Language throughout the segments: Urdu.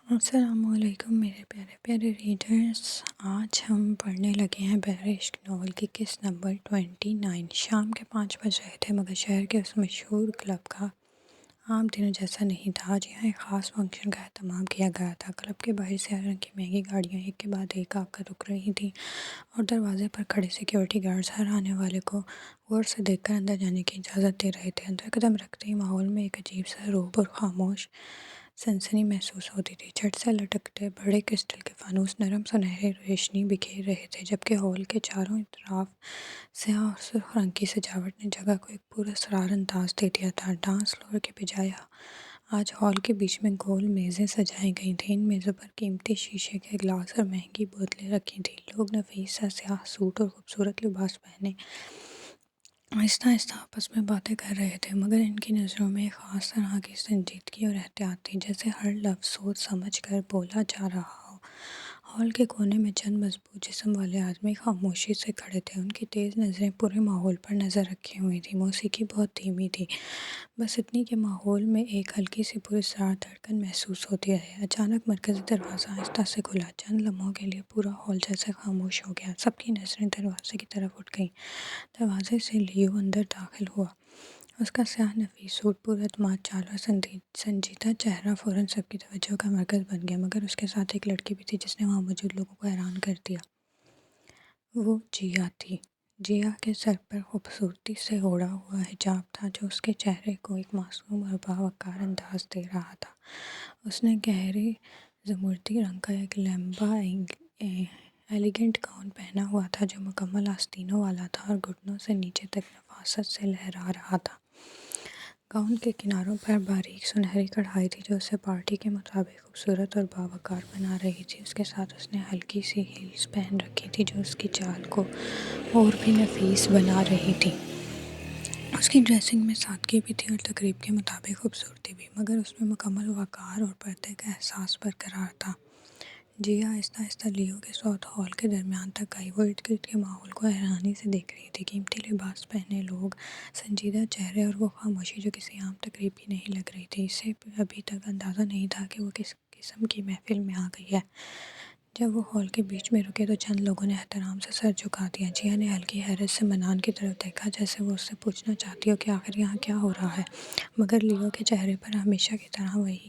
السلام علیکم میرے پیارے پیارے ریڈرز، آج ہم پڑھنے لگے ہیں بحر عشق ناول کی قسط نمبر 29۔ شام کے 5 بج رہے تھے مگر شہر کے اس مشہور کلب کا عام دنوں جیسا نہیں تھا۔ آج یہاں ایک خاص فنکشن کا اہتمام کیا گیا تھا۔ کلب کے باہر سیاہ رنگ کی مہنگی گاڑیاں ایک کے بعد ایک آ کر رک رہی تھیں اور دروازے پر کھڑے سیکیورٹی گارڈز ہر آنے والے کو غور سے دیکھ کر اندر جانے کی اجازت دے رہے تھے۔ اندر قدم رکھتے ہی ماحول میں ایک عجیب سا رعب اور خاموش سنسنی محسوس ہوتی تھی۔ چھت سے لٹکتے بڑے کرسٹل کے فانوس نرم سنہری روشنی بکھیر رہے تھے، جبکہ ہال کے چاروں طرف سیاہ اور سرخ رنگ کی سجاوٹ نے جگہ کو ایک پراسرار انداز دے دیا تھا۔ ڈانس فلور کے بجائے آج ہال کے بیچ میں گول میزیں سجائی گئی تھیں۔ ان میزوں پر قیمتی شیشے کے گلاس اور مہنگی بوتلیں رکھی تھیں۔ لوگ نفیس سا سیاہ سوٹ اور خوبصورت لباس پہنے آہستہ آہستہ آپس میں باتیں کر رہے تھے، مگر ان کی نظروں میں ایک خاص طرح کی سنجیدگی اور احتیاط تھی، جیسے ہر لفظ سوچ سمجھ کر بولا جا رہا ہو۔ ہال کے کونے میں چند مضبوط جسم والے آدمی خاموشی سے کھڑے تھے۔ ان کی تیز نظریں پورے ماحول پر نظر رکھی ہوئی تھیں۔ موسیقی بہت دھیمی تھی، بس اتنی کہ ماحول میں ایک ہلکی سی پراسرار دھڑکن محسوس ہوتی رہے۔ اچانک مرکزی دروازہ آہستہ سے کھلا۔ چند لمحوں کے لیے پورا ہال جیسے خاموش ہو گیا۔ سب کی نظریں دروازے کی طرف اٹھ گئیں۔ دروازے سے لیو اندر داخل ہوا۔ اس کا سیاہ نفیس سوٹ، پر اعتماد چال اور سنجیدہ چہرہ فوراً سب کی توجہ کا مرکز بن گیا، مگر اس کے ساتھ ایک لڑکی بھی تھی جس نے وہاں موجود لوگوں کو حیران کر دیا۔ وہ جیا تھی۔ جیا کے سر پر خوبصورتی سے اوڑھا ہوا حجاب تھا جو اس کے چہرے کو ایک معصوم اور باوقار انداز دے رہا تھا۔ اس نے گہرے زمردی رنگ کا ایک لمبا ایلیگنٹ گاؤن پہنا ہوا تھا جو مکمل آستینوں والا تھا اور گھٹنوں سے نیچے تک نفاست سے لہرا رہا تھا۔ گاؤن کے کناروں پر باریک سنہری کڑھائی تھی جو اسے پارٹی کے مطابق خوبصورت اور باوقار بنا رہی تھی۔ اس کے ساتھ اس نے ہلکی سی ہیلز پہن رکھی تھی جو اس کی چال کو اور بھی نفیس بنا رہی تھی۔ اس کی ڈریسنگ میں سادگی بھی تھی اور تقریب کے مطابق خوبصورتی بھی، مگر اس میں مکمل وقار اور پردے کا احساس برقرار تھا۔ جیا آہستہ آہستہ لیو کے ساتھ ہال کے درمیان تک آئی۔ وہ ارد گرد کے ماحول کو حیرانی سے دیکھ رہی تھی۔ قیمتی لباس پہنے لوگ، سنجیدہ چہرے اور وہ خاموشی جو کسی عام تقریب کی نہیں لگ رہی تھی۔ اسے ابھی تک اندازہ نہیں تھا کہ وہ کس قسم کی محفل میں آ گئی ہے۔ جب وہ ہال کے بیچ میں رکے تو چند لوگوں نے احترام سے سر جھکا دیا۔ جیا نے ہلکی حیرت سے منان کی طرف دیکھا، جیسے وہ اس سے پوچھنا چاہتی ہو کہ آخر یہاں کیا ہو رہا ہے، مگر لیو کے چہرے پر ہمیشہ کی طرح وہی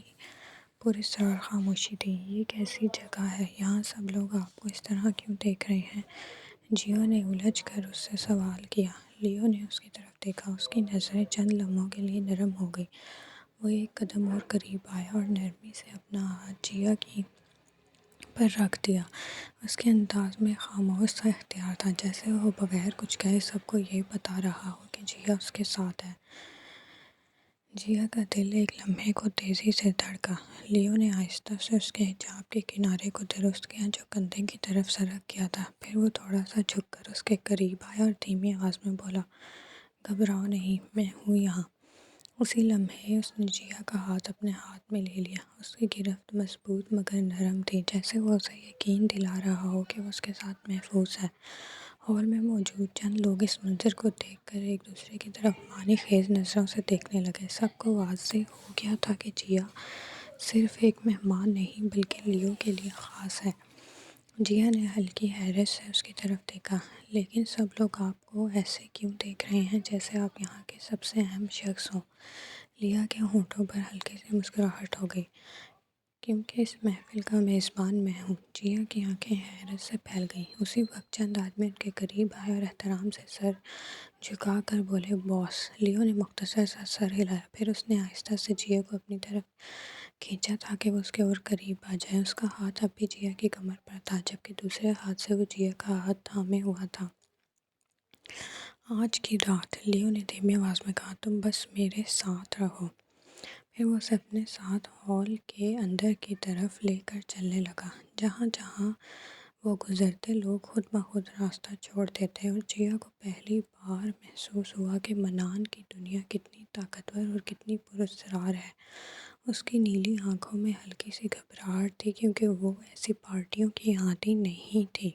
پراسرار خاموشی تھی۔ یہ کیسی جگہ ہے؟ یہاں سب لوگ آپ کو اس طرح کیوں دیکھ رہے ہیں؟ جیا نے الجھ کر اس سے سوال کیا۔ لیو نے اس کی طرف دیکھا۔ اس کی نظریں چند لمحوں کے لیے نرم ہو گئیں۔ وہ ایک قدم اور قریب آیا اور نرمی سے اپنا ہاتھ جیا کی پر رکھ دیا۔ اس کے انداز میں خاموش سا اختیار تھا، جیسے وہ بغیر کچھ کہے سب کو یہ بتا رہا ہو کہ جیا اس کے ساتھ ہے۔ جیا کا دل ایک لمحے کو تیزی سے دھڑکا۔ لیو نے آہستہ سے اس کے حجاب کے کنارے کو درست کیا جو کندھے کی طرف سرک گیا تھا۔ پھر وہ تھوڑا سا جھک کر اس کے قریب آیا اور دھیمی آواز میں بولا، گھبراؤ نہیں، میں ہوں یہاں۔ اسی لمحے اس نے جیا کا ہاتھ اپنے ہاتھ میں لے لیا۔ اس کی گرفت مضبوط مگر نرم تھی، جیسے وہ اسے یقین دلا رہا ہو کہ وہ اس کے ساتھ محفوظ ہے۔ ہال میں موجود چند لوگ اس منظر کو دیکھ کر ایک دوسرے کی طرف معنی خیز نظروں سے دیکھنے لگے۔ سب کو واضح ہو گیا تھا کہ جیا صرف ایک مہمان نہیں بلکہ لیو کے لیے خاص ہے۔ جیا نے ہلکی حیرت سے اس کی طرف دیکھا، لیکن سب لوگ آپ کو ایسے کیوں دیکھ رہے ہیں جیسے آپ یہاں کے سب سے اہم شخص ہوں؟ لیا کے ہونٹوں پر ہلکی سی مسکراہٹ ہو گئی۔ کیونکہ اس محفل کا میزبان میں ہوں۔ جیا کی آنکھیں حیرت سے پھیل گئیں۔ اسی وقت چند آدمی ان کے قریب آئے اور احترام سے سر جھکا کر بولے، باس۔ لیو نے مختصر سا سر ہلایا، پھر اس نے آہستہ سے جیا کو اپنی طرف کھینچا تاکہ وہ اس کے اور قریب آ جائے۔ اس کا ہاتھ اب بھی جیا کی کمر پر تھا، جبکہ دوسرے ہاتھ سے وہ جیا کا ہاتھ تھامے ہوا تھا۔ آج کی رات، لیو نے دھیمی آواز میں کہا، تم بس میرے ساتھ رہو۔ پھر وہ اسے اپنے ساتھ ہال کے اندر کی طرف لے کر چلنے لگا۔ جہاں جہاں وہ گزرتے لوگ خود بخود راستہ چھوڑ دیتے اور جیا کو پہلی بار محسوس ہوا کہ منان کی دنیا کتنی طاقتور اور کتنی پراسرار ہے۔ اس کی نیلی آنکھوں میں ہلکی سی گھبراہٹ تھی کیونکہ وہ ایسی پارٹیوں کی عادی نہیں تھی۔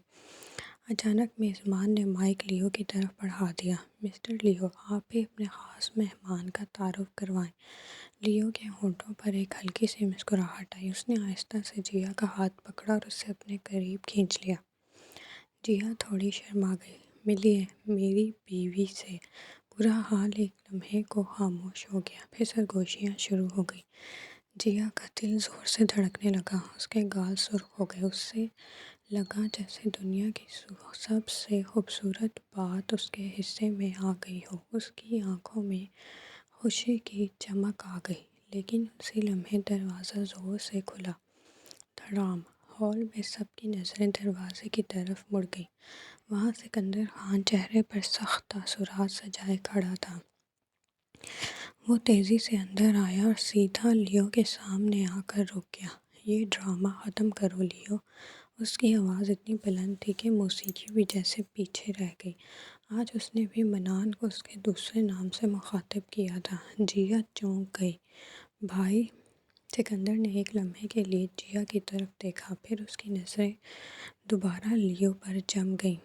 اچانک میزبان نے مائک لیو کی طرف بڑھا دیا، مسٹر لیو، آپ بھی اپنے خاص مہمان کا تعارف کروائیں۔ لیو کے ہونٹوں پر ایک ہلکی سی مسکراہٹ آئی۔ اس نے آہستہ سے جیا کا ہاتھ پکڑا اور اسے اپنے قریب کھینچ لیا۔ جیا تھوڑی شرما گئی۔ ملیے میری بیوی سے۔ پورا حال ایک لمحے کو خاموش ہو گیا، پھر سرگوشیاں شروع ہو گئی۔ جیا کا دل زور سے دھڑکنے لگا، اس کے گال سرخ ہو گئے۔ اسے لگا جیسے دنیا کی سب سے خوبصورت بات اس کے حصے میں آ گئی ہو۔ اس کی آنکھوں میں خوشی کی چمک آ گئی، لیکن اسی لمحے دروازہ زور سے کھلا۔ دھڑام! ہال میں سب کی نظریں دروازے کی طرف مڑ گئیں۔ وہاں سکندر خان چہرے پر سخت تاثرات سجائے کھڑا تھا۔ وہ تیزی سے اندر آیا اور سیدھا لیو کے سامنے آ کر رک گیا۔ یہ ڈرامہ ختم کرو لیو۔ اس کی آواز اتنی بلند تھی کہ موسیقی بھی جیسے پیچھے رہ گئی۔ آج اس نے بھی منان کو اس کے دوسرے نام سے مخاطب کیا تھا۔ جیا چونک گئی۔ بھائی! سکندر نے ایک لمحے کے لیے جیا کی طرف دیکھا، پھر اس کی نظریں دوبارہ لیو پر جم گئیں۔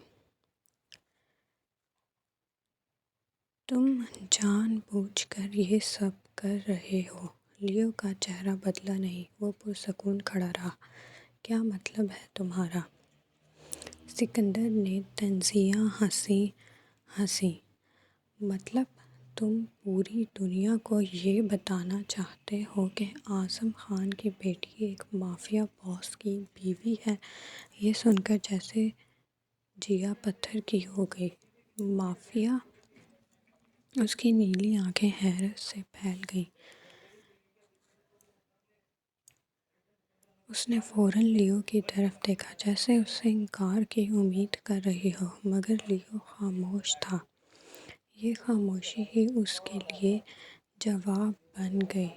تم جان بوجھ کر یہ سب کر رہے ہو؟ لیو کا چہرہ بدلا نہیں، وہ پرسکون کھڑا رہا۔ کیا مطلب ہے تمہارا؟ سکندر نے طنزیہ ہنسی۔ مطلب تم پوری دنیا کو یہ بتانا چاہتے ہو کہ اعظم خان کی بیٹی ایک مافیا باس کی بیوی ہے؟ یہ سن کر جیسے جیا پتھر کی ہو گئی۔ مافیا؟ اس کی نیلی آنکھیں حیرت سے پھیل گئیں۔ اس نے فوراً لیو کی طرف دیکھا، جیسے اس سے انکار کی امید کر رہی ہو، مگر لیو خاموش تھا۔ یہ خاموشی ہی اس کے لیے جواب بن گئی۔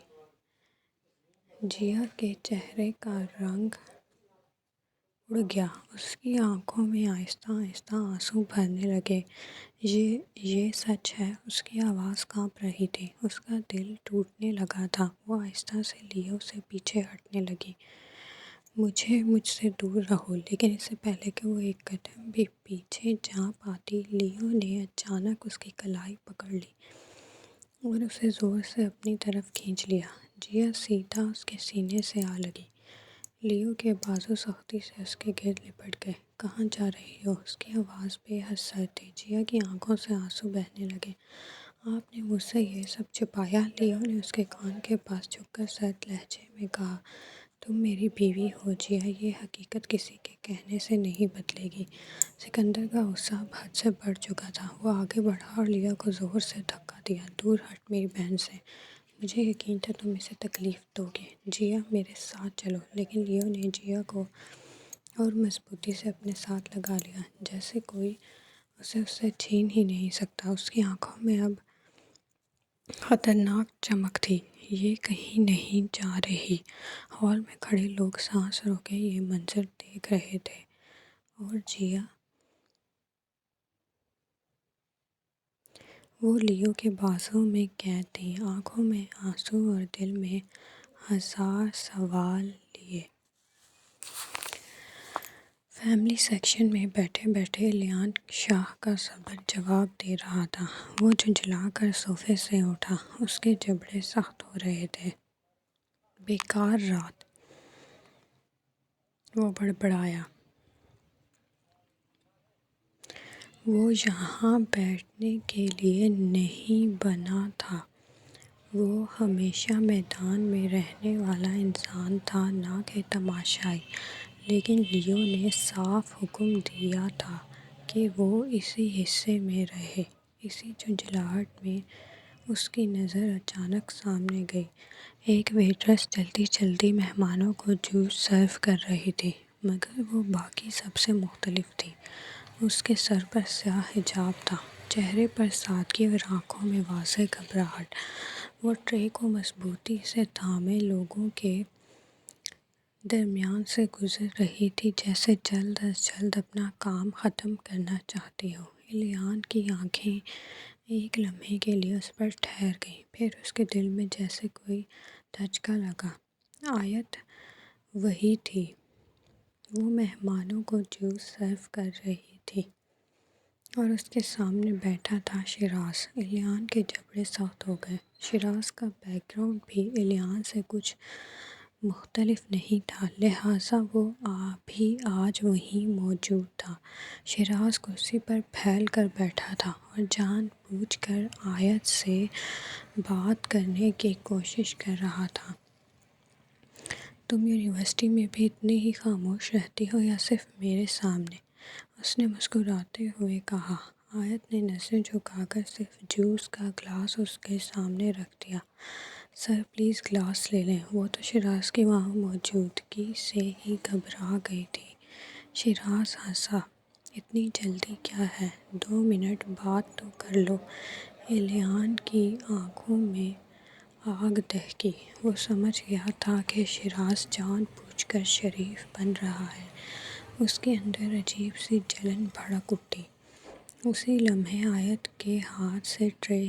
جیا کے چہرے کا رنگ اڑ گیا، اس کی آنکھوں میں آہستہ آہستہ آنسو بھرنے لگے۔ یہ سچ ہے؟ اس کی آواز کانپ رہی تھی، اس کا دل ٹوٹنے لگا تھا۔ وہ آہستہ سے لیو سے پیچھے ہٹنے لگی۔ مجھ سے دور رہو۔ لیکن اس سے پہلے کہ وہ ایک قدم بھی پیچھے جا پاتی، لیو نے اچانک اس کی کلائی پکڑ لی اور اسے زور سے اپنی طرف کھینچ لیا۔ جیا سیدھا اس کے سینے سے آ لگی۔ لیو کے بازو سختی سے اس کے گرد لپٹ گئے۔ کہاں جا رہی ہو؟ اس کی آواز بے حد سرد تھی۔ جیا کی آنکھوں سے آنسو بہنے لگے۔ آپ نے مجھ سے یہ سب چھپایا؟ لیو نے اس کے کان کے پاس جھک کر سرد لہجے میں کہا۔ تم میری بیوی ہو جیا، یہ حقیقت کسی کے کہنے سے نہیں بدلے گی۔ سکندر کا غصہ اب حد سے بڑھ چکا تھا۔ وہ آگے بڑھا اور لیو کو زور سے دھکا دیا۔ دور ہٹ میری بہن سے، مجھے یقین تھا تم اسے تکلیف دو گے۔ جیا میرے ساتھ چلو۔ لیکن لیو نے جیا کو اور مضبوطی سے اپنے ساتھ لگا لیا، جیسے کوئی اسے اس سے چھین ہی نہیں سکتا۔ اس کی آنکھوں میں اب خطرناک چمک تھی۔ یہ کہیں نہیں جا رہی۔ ہال میں کھڑے لوگ سانس روکے یہ منظر دیکھ رہے تھے، اور جیا وہ لیو کے بازوں میں قید تھی، آنکھوں میں آنسو اور دل میں ہزار سوال لیے۔ فیملی سیکشن میں بیٹھے بیٹھے لیان شاہ کا صبر جواب دے رہا تھا۔ وہ جھنجھلا کر صوفے سے اٹھا، اس کے جبڑے سخت ہو رہے تھے۔ بیکار رات، وہ بڑبڑایا۔ وہ یہاں بیٹھنے کے لیے نہیں بنا تھا۔ وہ ہمیشہ میدان میں رہنے والا انسان تھا، نہ کہ تماشائی۔ لیکن لیو نے صاف حکم دیا تھا کہ وہ اسی حصے میں رہے۔ اسی جھنجھلاہٹ میں اس کی نظر اچانک سامنے گئی۔ ایک ویٹرس جلدی جلدی مہمانوں کو جوس سرو کر رہی تھی، مگر وہ باقی سب سے مختلف تھی۔ اس کے سر پر سیاہ حجاب تھا، چہرے پر سادگی اور آنکھوں میں واضح گھبراہٹ۔ وہ ٹرے کو مضبوطی سے تھامے لوگوں کے درمیان سے گزر رہی تھی، جیسے جلد از جلد اپنا کام ختم کرنا چاہتی ہو۔ لیان کی آنکھیں ایک لمحے کے لیے اس پر ٹھہر گئیں، پھر اس کے دل میں جیسے کوئی دھچکا لگا۔ آیت وہی تھی، وہ مہمانوں کو جوس سرو کر رہی تھی۔ اور اس کے سامنے بیٹھا تھا شیراز۔ الیان کے جبڑے سخت ہو گئے۔ شیراز کا بیک گراؤنڈ بھی الیان سے کچھ مختلف نہیں تھا، لہٰذا وہ بھی آج وہیں موجود تھا۔ شیراز کرسی پر پھیل کر بیٹھا تھا اور جان بوجھ کر آیت سے بات کرنے کی کوشش کر رہا تھا۔ تم یونیورسٹی میں بھی اتنی ہی خاموش رہتی ہو یا صرف میرے سامنے؟ اس نے مسکراتے ہوئے کہا۔ آیت نے نظریں جھکا کر صرف جوس کا گلاس اس کے سامنے رکھ دیا۔ سر پلیز گلاس لے لیں۔ وہ تو شیراز کی وہاں موجودگی سے ہی گھبرا گئی تھی۔ شیراز ہنسا۔ اتنی جلدی کیا ہے؟ 2 منٹ بات تو کر لو۔ الیان کی آنکھوں میں آگ دہکی۔ وہ سمجھ گیا تھا کہ شیراز جان بوجھ کر شریف بن رہا ہے۔ اس کے اندر عجیب سی جلن بھڑک اٹھی۔ اسی لمحے آیت کے ہاتھ سے ٹرے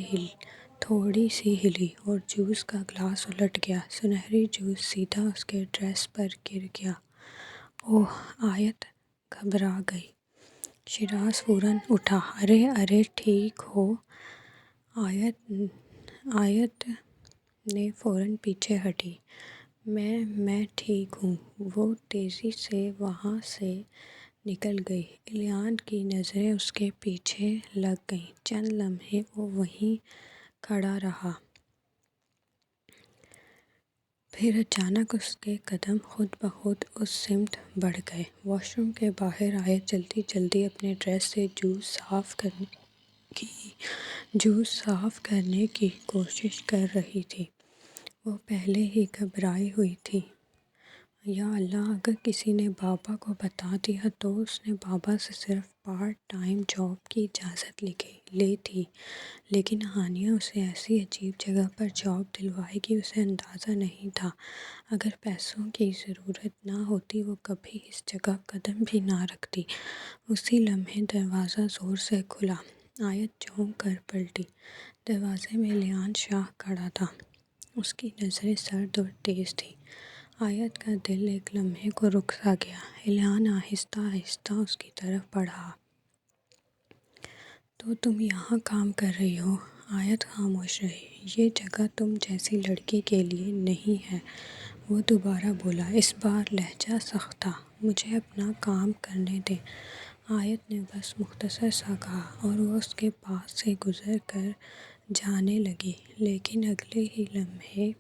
تھوڑی سی ہلی اور جوس کا گلاس الٹ گیا۔ سنہری جوس سیدھا اس کے ڈریس پر گر گیا۔ اوہ! آیت گھبرا گئی۔ شیراز فوراً اٹھا۔ ارے ٹھیک ہو؟ آیت نے فوراً پیچھے ہٹی۔ میں ٹھیک ہوں۔ وہ تیزی سے وہاں سے نکل گئی۔ الیان کی نظریں اس کے پیچھے لگ گئیں۔ چند لمحے وہ وہیں کھڑا رہا۔ پھر اچانک اس کے قدم خود بخود اس سمت بڑھ گئے۔ واش روم کے باہر آیت جلدی جلدی اپنے ڈریس سے جوس صاف کرنے کی کوشش کر رہی تھی۔ وہ پہلے ہی گھبرائی ہوئی تھی۔ یا اللہ! اگر کسی نے بابا کو بتا دیا تو؟ اس نے بابا سے صرف پارٹ ٹائم جاب کی اجازت لی تھی، لیکن ہانیہ اسے ایسی عجیب جگہ پر جاب دلوائے گی، اسے اندازہ نہیں تھا۔ اگر پیسوں کی ضرورت نہ ہوتی وہ کبھی اس جگہ قدم بھی نہ رکھتی۔ اسی لمحے دروازہ زور سے کھلا۔ آیت چونک کر پلٹی۔ دروازے میں الیان شاہ کھڑا تھا۔ اس کی نظریں سرد اور تیز تھیں۔ آیت کا دل ایک لمحے کو رک سا گیا۔ الیان آہستہ آہستہ اس کی طرف بڑھا۔ تو تم یہاں کام کر رہی ہو؟ آیت خاموش رہی۔ یہ جگہ تم جیسی لڑکی کے لیے نہیں ہے، وہ دوبارہ بولا۔ اس بار لہجہ سخت تھا۔ مجھے اپنا کام کرنے دیں۔ آیت نے بس مختصر سا کہا اور وہ اس کے پاس سے گزر کر جانے لگی، لیکن اگلے ہی لمحے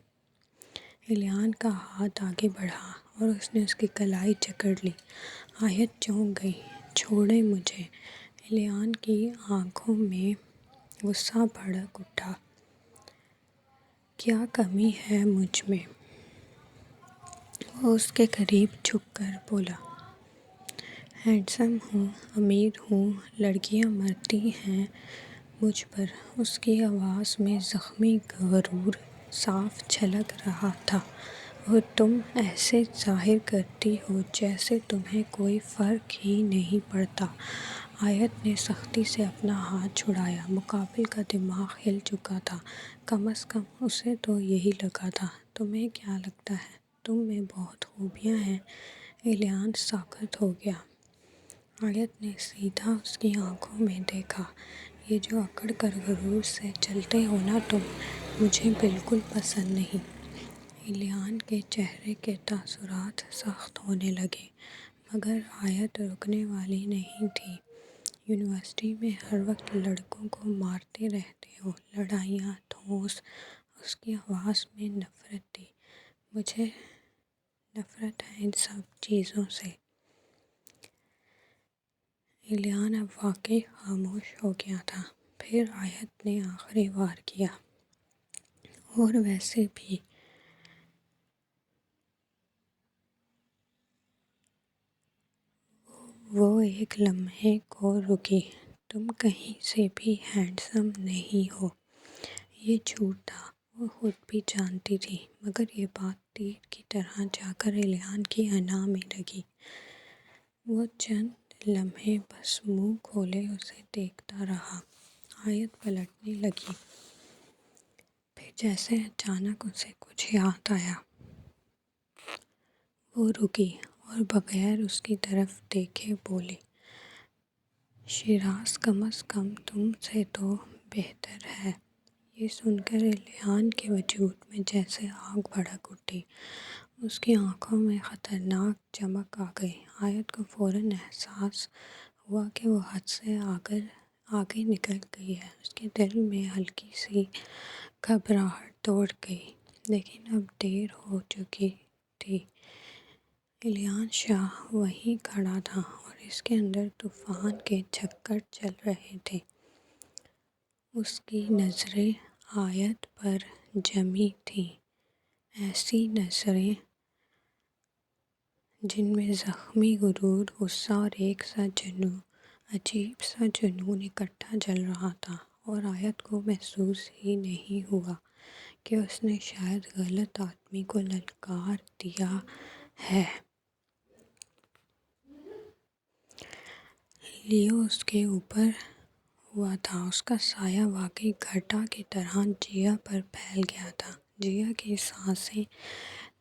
الیان کا ہاتھ آگے بڑھا اور اس نے اس کی کلائی جکڑ لی۔ آیت چونک گئی۔ چھوڑیں مجھے! الیان کی آنکھوں میں غصہ بھڑک اٹھا۔ کیا کمی ہے مجھ میں؟ وہ اس کے قریب جھک کر بولا۔ ہینڈسم ہوں، امیر ہوں، لڑکیاں مرتی ہیں مجھ پر۔ اس کی آواز میں زخمی غرور صاف جھلک رہا تھا۔ اور تم ایسے ظاہر کرتی ہو جیسے تمہیں کوئی فرق ہی نہیں پڑتا۔ آیت نے سختی سے اپنا ہاتھ چھڑایا۔ مقابل کا دماغ ہل چکا تھا۔ کم از کم اسے تو یہی لگا تھا۔ تمہیں کیا لگتا ہے؟ تم میں بہت خوبیاں ہیں۔ الیان ساکت ہو گیا۔ آیت نے سیدھا اس کی آنکھوں میں دیکھا۔ یہ جو اکڑ کر غرور سے چلتے ہو نا تم، مجھے بالکل پسند نہیں۔ الیان کے چہرے کے تاثرات سخت ہونے لگے، مگر آیت رکنے والی نہیں تھی۔ یونیورسٹی میں ہر وقت لڑکوں کو مارتے رہتے ہو، لڑائیاں، دھونس۔ اس کی آواز میں نفرت تھی۔ مجھے نفرت ہے ان سب چیزوں سے۔ الیان اب واقعی خاموش ہو گیا تھا۔ پھر آیت نے آخری وار کیا۔ اور ویسے بھی وہ ایک لمحے کو رکی۔ تم کہیں سے بھی ہینڈسم نہیں ہو۔ یہ جھوٹ تھا، وہ خود بھی جانتی تھی، مگر یہ بات تیر کی طرح جا کر الیان کی انا میں لگی۔ وہ چند لمحے بس منہ کھولے اسے دیکھتا رہا۔ آیت پلٹنے لگی۔ پھر جیسے اچانک اسے کچھ یاد آیا، وہ رکی اور بغیر اس کی طرف دیکھے بولی۔ شیراز کم از کم تم سے تو بہتر ہے۔ یہ سن کر ایلیان کے وجود میں جیسے آگ بھڑک اٹھی۔ اس کی آنکھوں میں خطرناک چمک آ گئی۔ آیت کو فوراً احساس ہوا کہ وہ حد سے آگے نکل گئی ہے۔ اس کے دل میں ہلکی سی گھبراہٹ دوڑ گئی، لیکن اب دیر ہو چکی تھی۔ ایلیان شاہ وہیں کھڑا تھا اور اس کے اندر طوفان کے جھکڑ چل رہے تھے۔ اس کی نظریں آیت پر جمی تھیں، ایسی نظریں جن میں زخمی غرور، غصہ اور ایک سا عجیب سا جنون اکٹھا جل رہا تھا، اور آیت کو محسوس ہی نہیں ہوا کہ اس نے شاید غلط آدمی کو للکار دیا ہے۔ لیو اس کے اوپر ہوا تھا، اس کا سایہ واقعی گھٹا کی طرح جیا پر پھیل گیا تھا۔ جیا کی سانسیں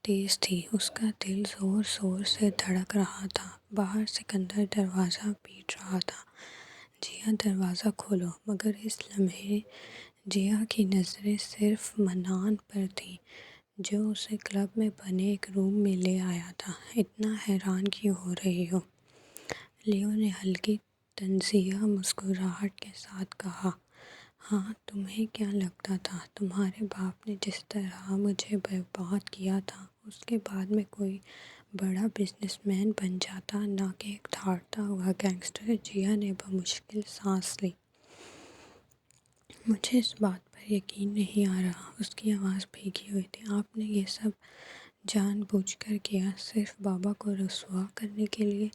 تیز تھیں، اس کا دل زور زور سے دھڑک رہا تھا۔ باہر سکندر دروازہ پیٹ رہا تھا، جیا دروازہ کھولو۔ مگر اس لمحے جیا کی نظریں صرف منان پر تھیں، جو اسے کلب میں بنے ایک روم میں لے آیا تھا۔ اتنا حیران کیوں ہو رہی ہو؟ لیو نے ہلکی طنزیہ مسکراہٹ کے ساتھ کہا۔ ہاں، تمہیں کیا لگتا تھا تمہارے باپ نے جس طرح مجھے برباد کیا تھا، اس کے بعد میں کوئی بڑا بزنس مین بن جاتا، نہ کہ ایک دھاڑتا ہوا گینگسٹر؟ جیا نے بمشکل سانس لی۔ مجھے اس بات پر یقین نہیں آ رہا۔ اس کی آواز بھیگی ہوئی تھی۔ آپ نے یہ سب جان بوجھ کر کیا، صرف بابا کو رسوا کرنے کے لیے؟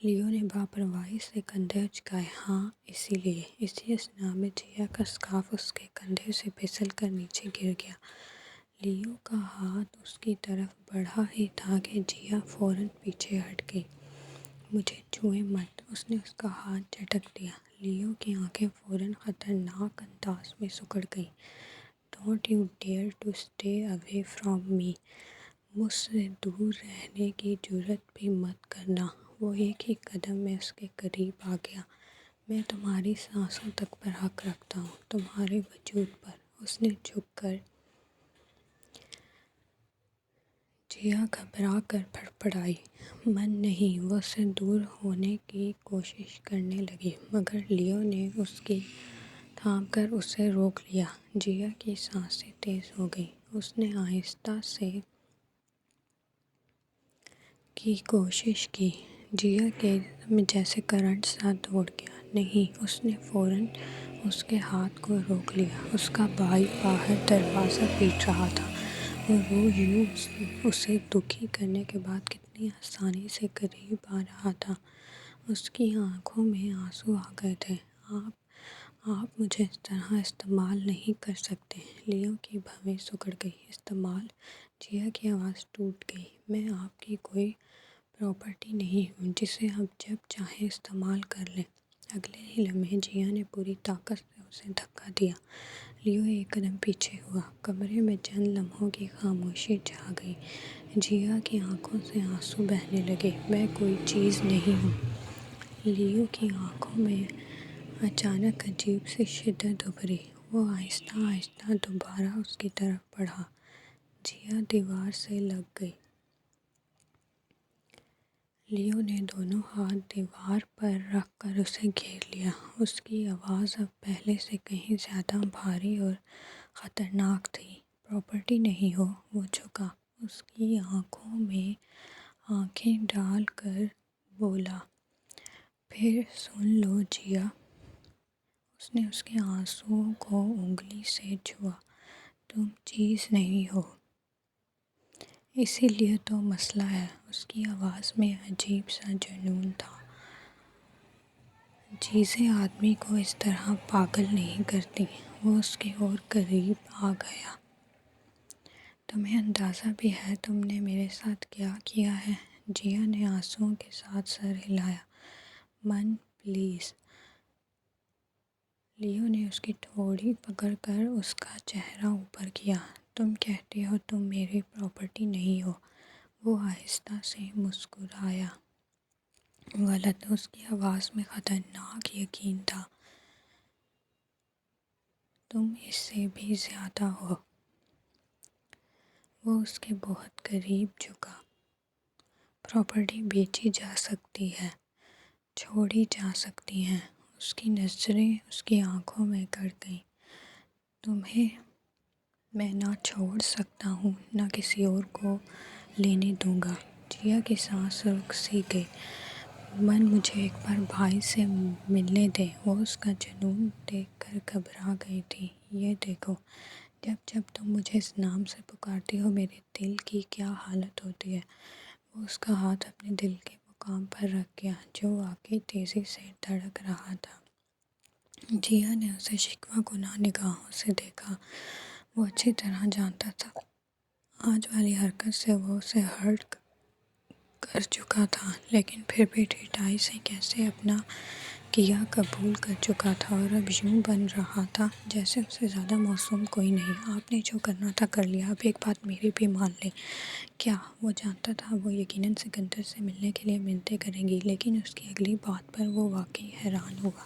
لیو نے لاپرواہی سے کندھے اچکائے۔ ہاں، اسی لیے۔ اسی اثنا میں جیا کا اسکارف اس کے کندھے سے پھسل کر نیچے گر گیا۔ لیو کا ہاتھ اس کی طرف بڑھا ہی تھا کہ جیا فوراً پیچھے ہٹ گئی۔ مجھے چھوئے مت، اس نے اس کا ہاتھ جھٹک دیا۔ لیو کی آنکھیں فوراً خطرناک انداز میں سکڑ گئیں۔ Don't you dare to stay away from me, مجھ سے دور رہنے کی جرات بھی مت کرنا۔ وہ ایک ہی قدم میں اس کے قریب آ گیا۔ میں تمہاری سانسوں تک پر حق رکھتا ہوں، تمہارے وجود پر۔ اس نے جھک کر جیا گھبرا کر پڑپڑائی۔ من نہیں، وہ اس سے دور ہونے کی کوشش کرنے لگی، مگر لیو نے اس کی تھام کر اسے روک لیا۔ جیا کی سانسیں تیز ہو گئیں۔ اس نے آہستہ سے کی کوشش کی۔ جیا کے جسم میں جیسے کرنٹ سا دوڑ گیا۔ نہیں، اس نے فوراً اس کے ہاتھ کو روک لیا۔ اس کا بھائی باہر دروازہ پیٹ رہا تھا، اور وہ یوں اسے دکھی کرنے کے بعد کتنی آسانی سے قریب آ رہا تھا۔ اس کی آنکھوں میں آنسو آ گئے تھے۔ آپ مجھے اس طرح استعمال نہیں کر سکتے۔ لیو کی بھویں سکڑ گئی۔ استعمال؟ جیا کی آواز ٹوٹ گئی۔ میں آپ کی کوئی پراپرٹی نہیں ہوں جسے آپ جب چاہیں استعمال کر لیں۔ اگلے ہی لمحے جیا نے پوری طاقت سے اسے دھکا دیا۔ لیو ایک قدم پیچھے ہوا۔ کمرے میں چند لمحوں کی خاموشی چھا گئی۔ جیا کی آنکھوں سے آنسو بہنے لگے۔ میں کوئی چیز نہیں ہوں۔ لیو کی آنکھوں میں اچانک عجیب سی شدت ابھری۔ وہ آہستہ آہستہ دوبارہ اس کی طرف بڑھا۔ جیا دیوار سے لگ گئی۔ لیو نے دونوں ہاتھ دیوار پر رکھ کر اسے گھیر لیا۔ اس کی آواز اب پہلے سے کہیں زیادہ بھاری اور خطرناک تھی۔ پراپرٹی نہیں ہو؟ وہ جھکا، اس کی آنکھوں میں آنکھیں ڈال کر بولا۔ پھر سن لو جیا۔ اس نے اس کے آنسوؤں کو انگلی سے چھوا۔ تم چیز نہیں ہو۔ اسی لیے تو مسئلہ ہے۔ اس کی آواز میں عجیب سا جنون تھا۔ چیزیں آدمی کو اس طرح پاگل نہیں کرتی۔ وہ اس کے اور قریب آ گیا۔ تمہیں اندازہ بھی ہے تم نے میرے ساتھ کیا کیا ہے؟ جیا نے آنسوؤں کے ساتھ سر ہلایا۔ من، پلیز۔ لیو نے اس کی ٹھوڑی پکڑ کر اس کا چہرہ اوپر کیا۔ تم کہتے ہو تم میری پراپرٹی نہیں ہو؟ وہ آہستہ سے مسکرایا۔ غلط، اس کی آواز میں خطرناک یقین تھا۔ تم اس سے بھی زیادہ ہو۔ وہ اس کے بہت قریب جھکا۔ پراپرٹی بیچی جا سکتی ہے، چھوڑی جا سکتی ہے۔ اس کی نظریں اس کی آنکھوں میں گڑ گئیں۔ تمہیں میں نہ چھوڑ سکتا ہوں، نہ کسی اور کو لینے دوں گا۔ جیا کی سانس رک سی گئی۔ من مجھے ایک بار بھائی سے ملنے دے۔ وہ اس کا جنون دیکھ کر گھبرا گئی تھی۔ یہ دیکھو، جب جب تم مجھے اس نام سے پکارتی ہو میرے دل کی کیا حالت ہوتی ہے۔ وہ اس کا ہاتھ اپنے دل کے مقام پر رکھ گیا جو واقعی تیزی سے دھڑک رہا تھا۔ جیا نے اسے شکوہ کناں نگاہوں سے دیکھا۔ وہ اچھی طرح جانتا تھا آج والی حرکت سے وہ اسے ہرٹ کر چکا تھا، لیکن پھر بھی ڈھٹائی سے کیسے اپنا کیا قبول کر چکا تھا، اور اب یوں بن رہا تھا جیسے اس سے زیادہ معصوم کوئی نہیں۔ آپ نے جو کرنا تھا کر لیا، اب ایک بات میری بھی مان لیں۔ کیا؟ وہ جانتا تھا وہ یقیناً سکندر سے ملنے کے لیے منتیں کرے گی، لیکن اس کی اگلی بات پر وہ واقعی حیران ہوا۔